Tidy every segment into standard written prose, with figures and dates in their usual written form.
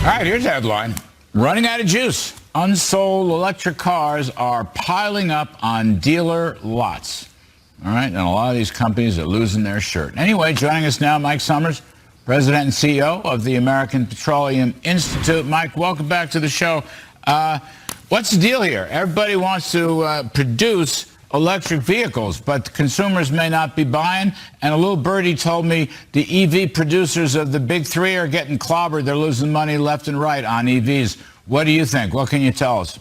right, here's the headline. Running out of juice. Unsold electric cars are piling up on dealer lots. All right, and a lot of these companies are losing their shirt. Anyway, joining us now, Mike Sommers, President and CEO of the American Petroleum Institute. Mike, welcome back to the show. What's the deal here? Everybody wants to produce electric vehicles, but consumers may not be buying. And a little birdie told me the EV producers of the big three are getting clobbered. They're losing money left and right on EVs. What do you think? What can you tell us?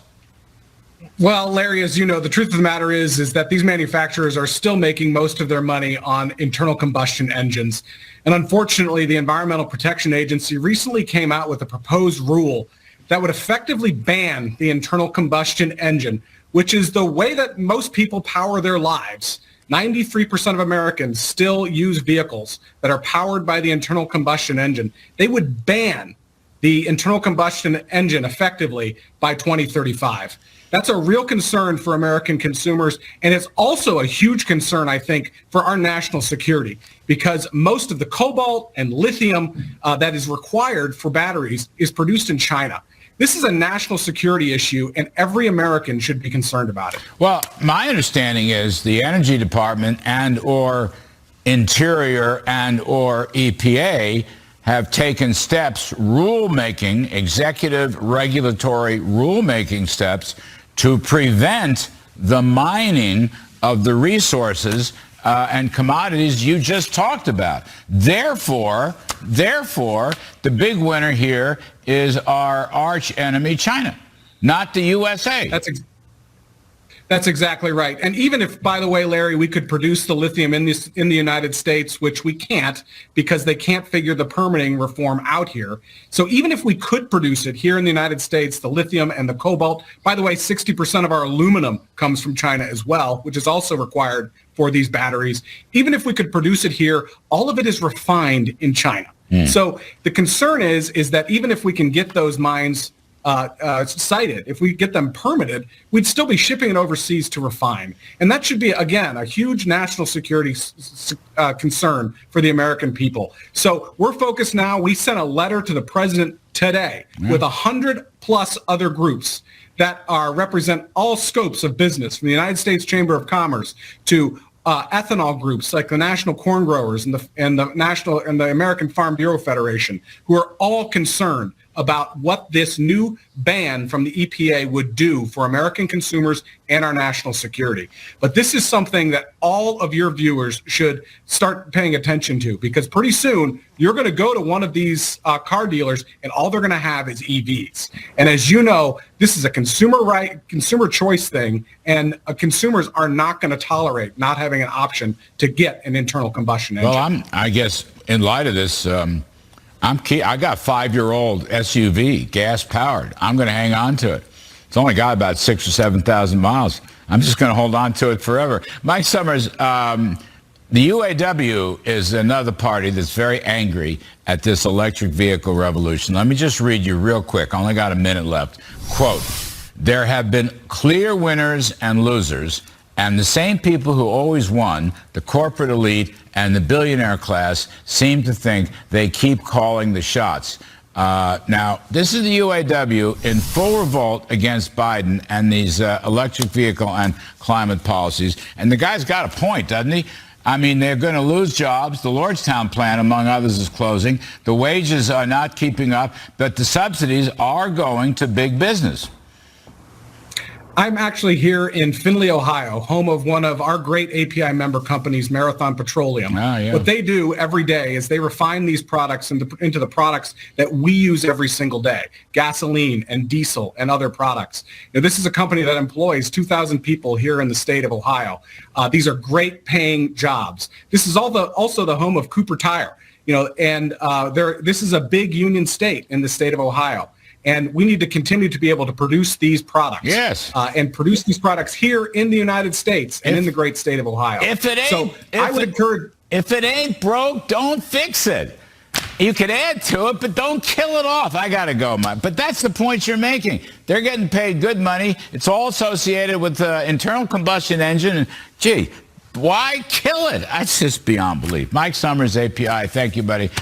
Well, Larry, as you know, the truth of the matter is that these manufacturers are still making most of their money on internal combustion engines. And unfortunately, the Environmental Protection Agency recently came out with a proposed rule that would effectively ban the internal combustion engine, which is the way that most people power their lives. 93% of Americans still use vehicles that are powered by the internal combustion engine. They would ban the internal combustion engine effectively by 2035. That's a real concern for American consumers, and it's also a huge concern, I think, for our national security, because most of the cobalt and lithium that is required for batteries is produced in China. This is a national security issue, and every American should be concerned about it. Well, my understanding is the Energy Department and or Interior and or EPA have taken steps, rulemaking, executive regulatory rulemaking steps to prevent the mining of the resources and commodities you just talked about. Therefore, the big winner here is our arch enemy, China, not the USA. That's exactly right. And even if, by the way, Larry, we could produce the lithium in the United States, which we can't because they can't figure the permitting reform out here. So even if we could produce it here in the United States, the lithium and the cobalt, by the way, 60% of our aluminum comes from China as well, which is also required for these batteries. Even if we could produce it here, all of it is refined in China. So the concern is that even if we can get those mines cited, if we get them permitted, we'd still be shipping it overseas to refine. And that should be, again, a huge national security concern for the American people. So we're focused now. We sent a letter to the president today with 100+ other groups that represent all scopes of business, from the United States Chamber of Commerce to ethanol groups like the National Corn Growers and the American Farm Bureau Federation, who are all concerned about what this new ban from the EPA would do for American consumers and our national security. But this is something that all of your viewers should start paying attention to, because pretty soon you're going to go to one of these car dealers and all they're going to have is EVs. And as you know, this is a consumer choice thing, and consumers are not going to tolerate not having an option to get an internal combustion engine. Well, I guess in light of this, I got a 5-year-old SUV, gas powered. I'm going to hang on to it. It's only got about 6,000 or 7,000 miles. I'm just going to hold on to it forever. Mike Sommers, the UAW is another party that's very angry at this electric vehicle revolution. Let me just read you real quick. I only got a minute left. Quote, "There have been clear winners and losers, and the same people who always won, the corporate elite and the billionaire class, seem to think they keep calling the shots." Now, this is the UAW in full revolt against Biden and these electric vehicle and climate policies. And the guy's got a point, doesn't he? I mean, they're going to lose jobs. The Lordstown plant, among others, is closing. The wages are not keeping up, but the subsidies are going to big business. I'm actually here in Findlay, Ohio, home of one of our great API member companies, Marathon Petroleum. What they do every day is they refine these products into the products that we use every single day, gasoline and diesel and other products. Now, this is a company that employs 2,000 people here in the state of Ohio. These are great paying jobs. This is also the home of Cooper Tire, and this is a big union state in the state of Ohio. And we need to continue to be able to produce these products. Yes. And produce these products here in the United States and in the great state of Ohio. If it ain't broke, don't fix it. You can add to it, but don't kill it off. I got to go, Mike. But that's the point you're making. They're getting paid good money. It's all associated with the internal combustion engine. And, gee, why kill it? That's just beyond belief. Mike Sommers, API. Thank you, buddy.